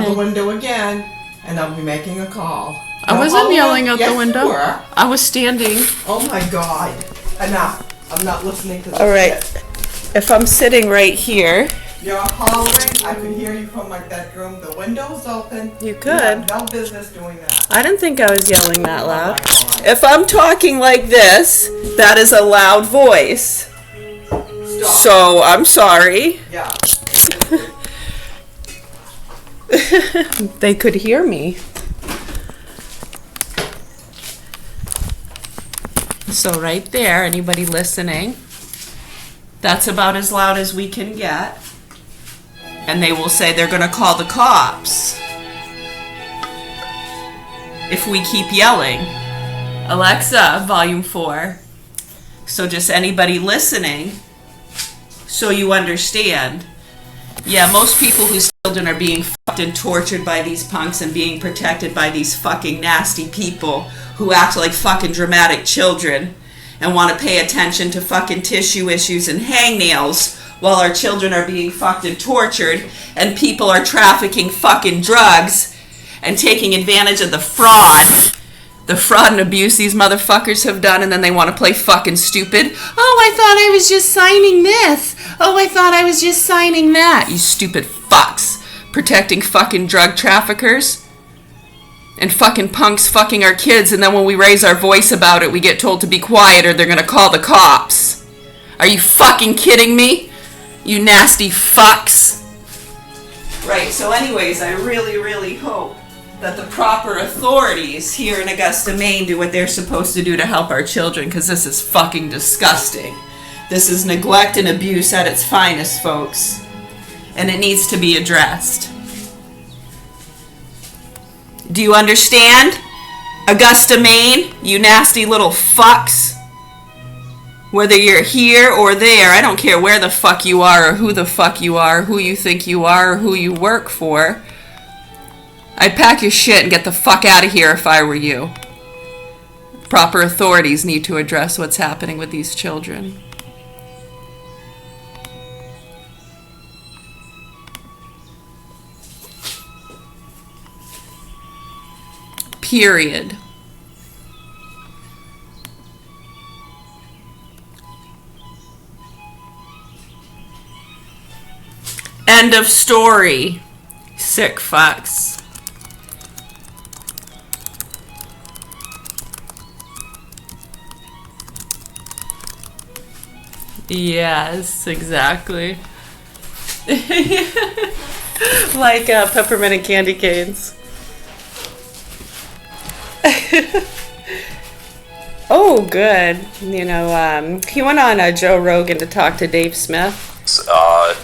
the window again, and I'll be making a call. I wasn't yelling out the window. You were. I was standing. Oh my God. Enough. I'm not listening to this. All right. Shit. If I'm sitting right here. You're hollering. I could hear you from my bedroom. The window's open. You could. You have no business doing that. I didn't think I was yelling that loud. Oh my God. If I'm talking like this, that is a loud voice. Stop. So I'm sorry. Yeah. They could hear me. So right there, anybody listening, that's about as loud as we can get. And they will say they're going to call the cops if we keep yelling. Alexa, volume 4. So just anybody listening, so you understand. Yeah, most people whose children are being fucked and tortured by these punks and being protected by these fucking nasty people who act like fucking dramatic children and want to pay attention to fucking tissue issues and hangnails while our children are being fucked and tortured and people are trafficking fucking drugs and taking advantage of the fraud and abuse these motherfuckers have done, and then they want to play fucking stupid. Oh, I thought I was just signing this. Oh, I thought I was just signing that. You stupid fucks. Protecting fucking drug traffickers and fucking punks fucking our kids, and then when we raise our voice about it, we get told to be quiet or they're gonna call the cops. Are you fucking kidding me? You nasty fucks. Right, so anyways, I really, really hope that the proper authorities here in Augusta, Maine do what they're supposed to do to help our children, because this is fucking disgusting. This is neglect and abuse at its finest, folks. And it needs to be addressed. Do you understand? Augusta, Maine, you nasty little fucks. Whether you're here or there, I don't care where the fuck you are or who the fuck you are, who you think you are, or who you work for. I'd pack your shit and get the fuck out of here if I were you. Proper authorities need to address what's happening with these children. Period. End of story. Sick fucks. Yes, exactly. Like peppermint and candy canes. Oh, good. You know, he went on Joe Rogan to talk to Dave Smith.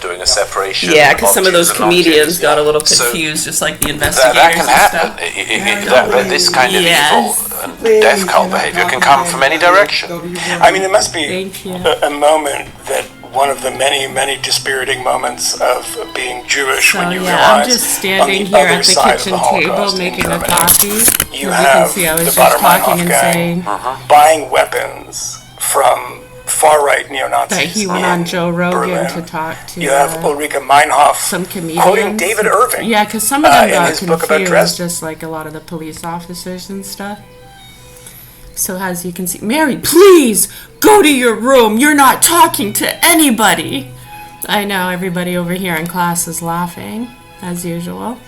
Doing a separation. Yeah, because some of those comedians got a little confused, just like the investigators. That can happen. This kind of evil and death cult behavior can come from any direction. I mean, there must be a moment that one of the many, many dispiriting moments of being Jewish when you realize I'm just standing here at the kitchen table making a coffee. You have the bottom-line saying buying weapons from far-right neo-Nazis. But he went on Joe Rogan to talk to you have Ulrike Meinhof some comedians quoting David Irving. Yeah, because some of them got confused, confused, just like a lot of the police officers and stuff. So as you can see, Mary, please go to your room. You're not talking to anybody. I know everybody over here in class is laughing, as usual.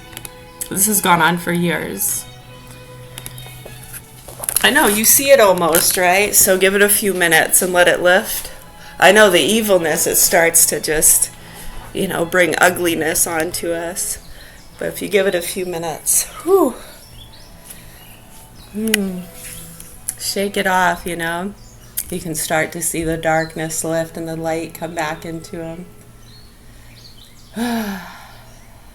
This has gone on for years. I know, you see it almost, right? So give it a few minutes and let it lift. I know the evilness, it starts to just, you know, bring ugliness onto us. But if you give it a few minutes, whew. Shake it off, you know. You can start to see the darkness lift and the light come back into him.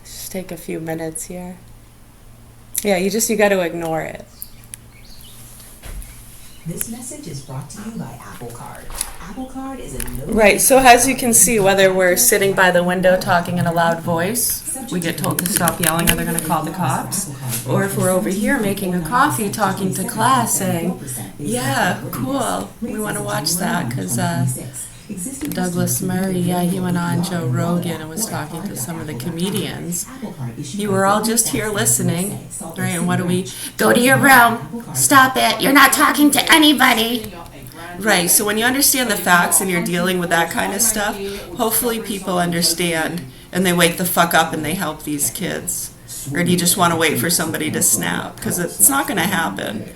Just take a few minutes here. Yeah, you got to ignore it. This message is brought to you by Apple Card. Apple Card is a no. Right, so as you can see, whether we're sitting by the window talking in a loud voice, we get told to stop yelling or they're going to call the cops. Or if we're over here making a coffee, talking to class, saying, yeah, cool, we want to watch that because Existing Douglas customers Murray, can yeah, he went on get Joe Rogan and was talking to some of the comedians. You were all just here listening, right? And what do we? Go to your room. Stop it. You're not talking to anybody. Right, so when you understand the facts and you're dealing with that kind of stuff, hopefully people understand and they wake the fuck up and they help these kids. Or do you just want to wait for somebody to snap? Because it's not going to happen.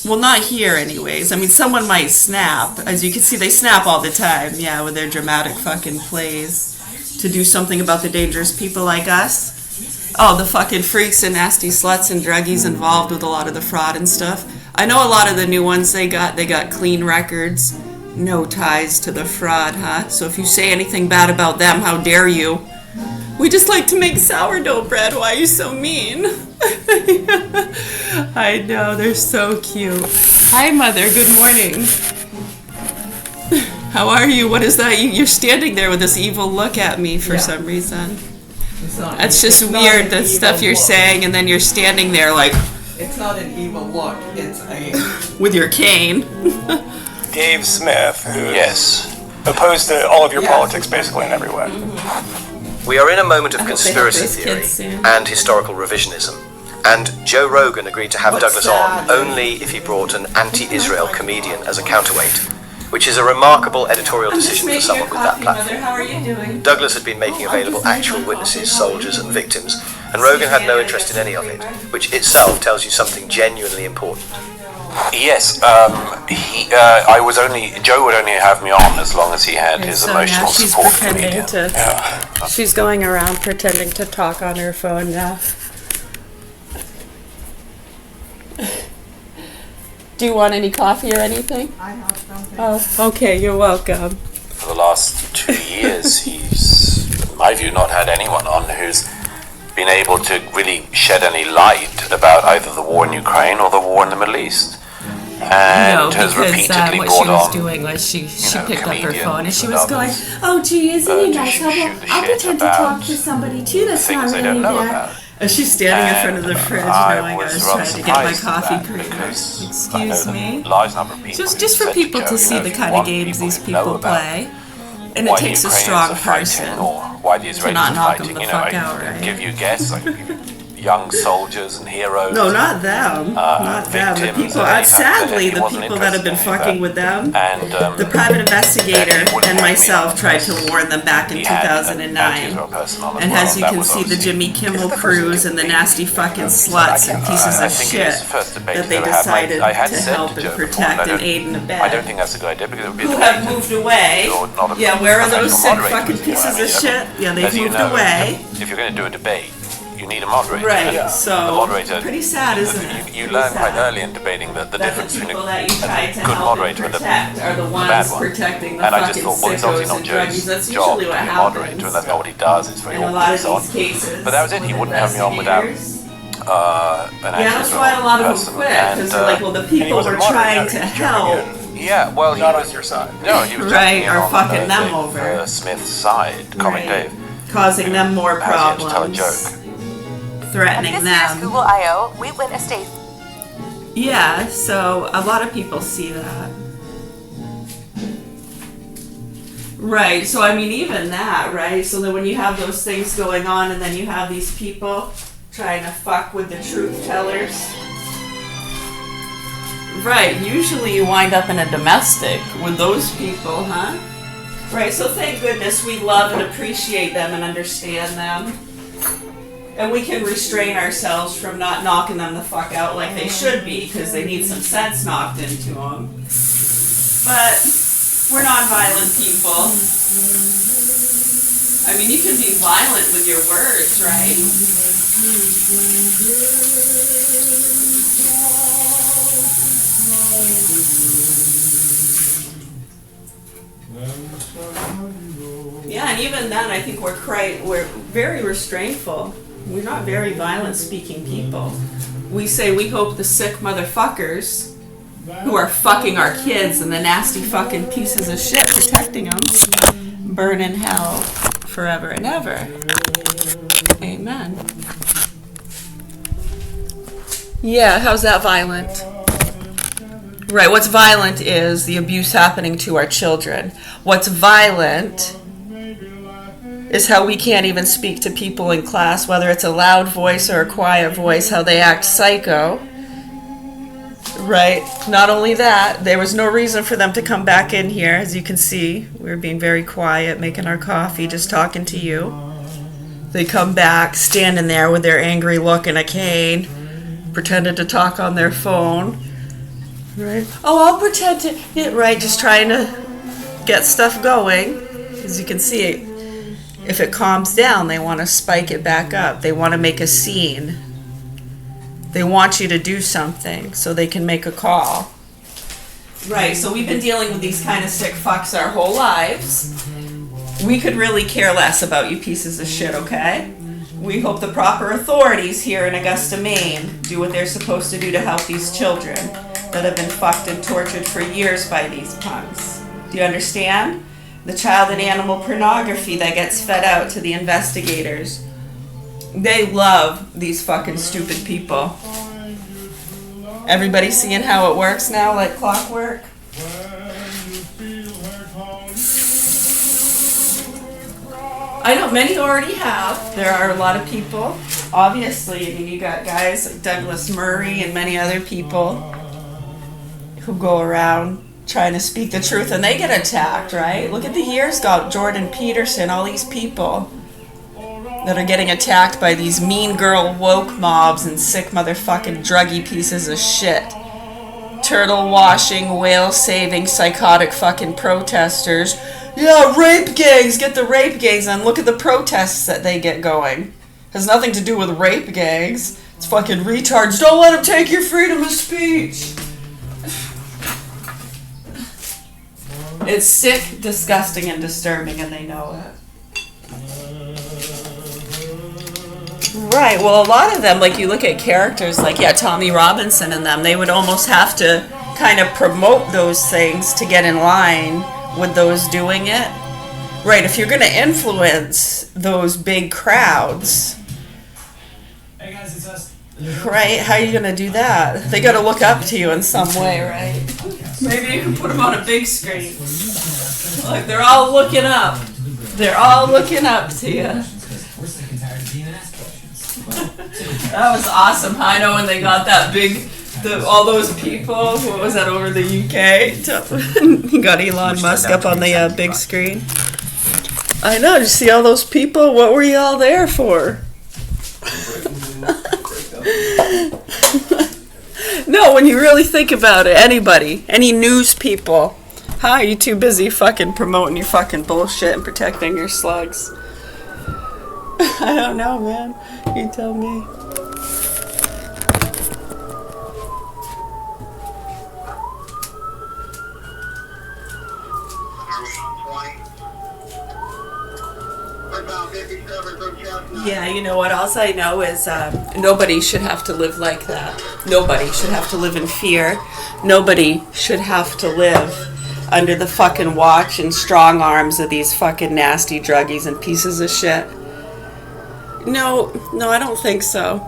Well, not here anyways. I mean, someone might snap. As you can see, they snap all the time, yeah, with their dramatic fucking plays to do something about the dangerous people like us. Oh, the fucking freaks and nasty sluts and druggies involved with a lot of the fraud and stuff. I know a lot of the new ones they got clean records, no ties to the fraud, huh? So if you say anything bad about them, how dare you? We just like to make sourdough bread. Why are you so mean? I know, they're so cute. Hi, Mother. Good morning. How are you? What is that? You're standing there with this evil look at me for some reason. That's just weird, the stuff you're saying, and then you're standing there like... It's not an evil look, it's a... with your cane. Dave Smith, who Yes. opposed to all of your politics basically in every way. We are in a moment of I hope they conspiracy have those theory kids soon. and historical revisionism. And Joe Rogan agreed to have What's Douglas that? on only if he brought an anti-Israel comedian as a counterweight, which is a remarkable editorial I'm just decision for making someone your with that coffee, platform. Mother. How are you doing? Douglas had been making available actual witnesses, soldiers and victims, and Rogan had no interest in any of it, which itself tells you something genuinely important. Yes, Joe would only have me on as long as he had his So now emotional she's support for me. pretending to... She's going around pretending to talk on her phone now. Do you want any coffee or anything? I have something. Oh, okay, you're welcome. For the last 2 years, he's, in my view, not had anyone on who's been able to really shed any light about either the war in Ukraine or the war in the Middle East. And has repeatedly what brought she was on doing was she know, picked up her comedians phone and she and was going, others, oh gee, isn't it to nice? shoot the I'll shit pretend to about talk to somebody too that's not things they really don't know there. about. And she's standing in front of the fridge knowing I was rather trying to get my surprised coffee at that creamer. because I Excuse know me. the large number of people Just who for said people Joe, to see if the you kind of want games people these who know people about play. And it why the takes a Ukrainians strong are fighting, person or why the Israelis not are knock fighting. them the You know, fuck I out, could right? give you guests. I could give you young soldiers and heroes. No, not them. Not them. The victims people. of any kind, Sadly, he the wasn't people that have been interested in fucking that. with them. And The private investigator and he wouldn't and have me myself on tried to because warn them back in he had an 2009. anti-Israel person on as And well, as you that can was see, the obviously- Jimmy Kimmel crews and the nasty fucking sluts and pieces I of think it shit is the first debate that they I've ever had. decided I had to said help to and Joe before, protect and aid and I don't abet. think that's a good idea because it would be a Who debate. have moved away. You're not a Yeah, where are those professional sick moderator, fucking you know what I pieces of mean? shit? Yeah, they've As you moved know, away. If you're going to do a debate, you need a moderator. Right, The so moderator, pretty sad, isn't it? you Pretty learn quite sad. early in debating that the That difference the between people a that you try to good help and moderator and protect are the bad ones one. protecting the And I just fucking thought, well, it's obviously sickos not and druggies. Joe's That's job usually to what be a moderator, happens. and that's not what he does. It's very In a awkward lot and of so on. these cases. But that was it. He with wouldn't have me on without investigators. an Yeah, that's anti-Israel why a lot of them person. quit, And, because they're like, well, the And he people wasn't were trying moderating, to he was jumping help. yeah, well, he Not was on your side. No, he was Right, jumping in or on fucking them Dave, over. Smith's side, Comic Right. Dave. Causing them more Has yet to tell a problems. joke. Threatening This year's them. Google I/O, Wheatland Estate. Yeah, so a lot of people see that. Right, so I mean, even that, right? So that when you have those things going on and then you have these people trying to fuck with the truth tellers. Right, usually you wind up in a domestic with those people, huh? Right, so thank goodness we love and appreciate them and understand them. And we can restrain ourselves from not knocking them the fuck out like they should be, because they need some sense knocked into them. But we're non-violent people. I mean, you can be violent with your words, right? Yeah, and even then, I think we're very restrainful. We're not very violent speaking people. We say we hope the sick motherfuckers who are fucking our kids and the nasty fucking pieces of shit protecting them burn in hell forever and ever. Amen. Yeah, how's that violent? Right, what's violent is the abuse happening to our children. What's violent is how we can't even speak to people in class, whether it's a loud voice or a quiet voice, how they act psycho. Right, not only that, there was no reason for them to come back in here. As you can see, we were being very quiet, making our coffee, just talking to you. They come back, standing there with their angry look and a cane, pretended to talk on their phone. Right. Oh, I'll pretend to. Yeah, right, just trying to get stuff going. As you can see, if it calms down, they want to spike it back up. They want to make a scene. They want you to do something so they can make a call. Right, so we've been dealing with these kind of sick fucks our whole lives. We could really care less about you pieces of shit, okay? We hope the proper authorities here in Augusta, Maine do what they're supposed to do to help these children that have been fucked and tortured for years by these punks. Do you understand? The child and animal pornography that gets fed out to the investigators. They love these fucking stupid people. Everybody seeing how it works now, like clockwork? I know many already have. There are a lot of people. Obviously, I mean, you got guys like Douglas Murray and many other people who go around trying to speak the truth and they get attacked, right? Look at the years ago, Jordan Peterson, all these people that are getting attacked by these mean girl woke mobs and sick motherfucking druggy pieces of shit. Turtle washing, whale saving, psychotic fucking protesters. Yeah, rape gangs, get the rape gangs, and look at the protests that they get going. Has nothing to do with rape gangs. It's fucking retards. Don't let them take your freedom of speech. It's sick, disgusting, and disturbing, and they know it. Right, well, a lot of them, like you look at characters like, Tommy Robinson and them, they would almost have to kind of promote those things to get in line with those doing it. Right, if you're going to influence those big crowds, right, how are you going to do that? They got to look up to you in some way, right? Maybe you can put them on a big screen. Like, they're all looking up. They're all looking up to you. That was awesome. I know when they got that big, all those people, what was that, over the UK? He got Elon Musk up on the big screen. I know, did you see all those people? What were you all there for? No, when you really think about it, anybody, any news people, how are you too busy fucking promoting your fucking bullshit and protecting your slugs? I don't know, man. You tell me. Yeah, you know what else I know is nobody should have to live like that. Nobody should have to live in fear. Nobody should have to live under the fucking watch and strong arms of these fucking nasty druggies and pieces of shit. No, I don't think so.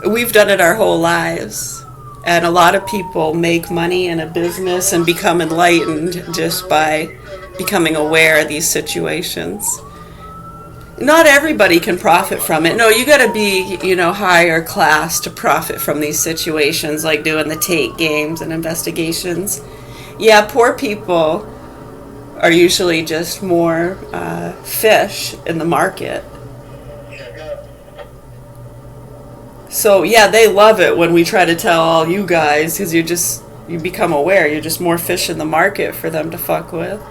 We've done it our whole lives. And a lot of people make money in a business and become enlightened just by becoming aware of these situations. Not everybody can profit from it. No, you got to be, higher class to profit from these situations, like doing the take games and investigations. Yeah, poor people are usually just more fish in the market. So, yeah, they love it when we try to tell all you guys, because you become aware. You're just more fish in the market for them to fuck with.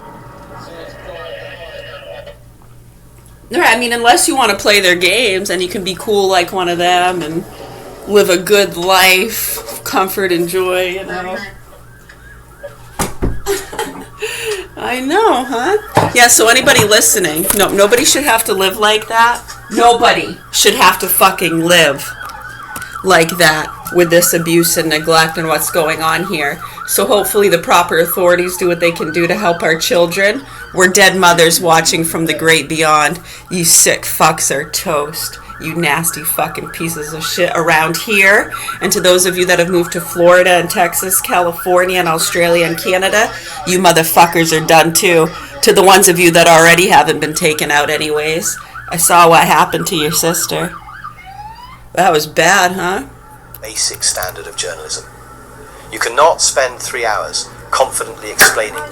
I mean, unless you want to play their games and you can be cool like one of them and live a good life, comfort and joy, I know, huh? Yeah, so anybody listening, nobody should have to live like that. Nobody should have to fucking live like that with this abuse and neglect and what's going on here. So hopefully the proper authorities do what they can do to help our children. We're dead mothers watching from the great beyond. You sick fucks are toast. You nasty fucking pieces of shit around here. And to those of you that have moved to Florida and Texas, California and Australia and Canada, you motherfuckers are done too. To the ones of you that already haven't been taken out anyways. I saw what happened to your sister. That was bad, huh? Basic standard of journalism. You cannot spend 3 hours confidently explaining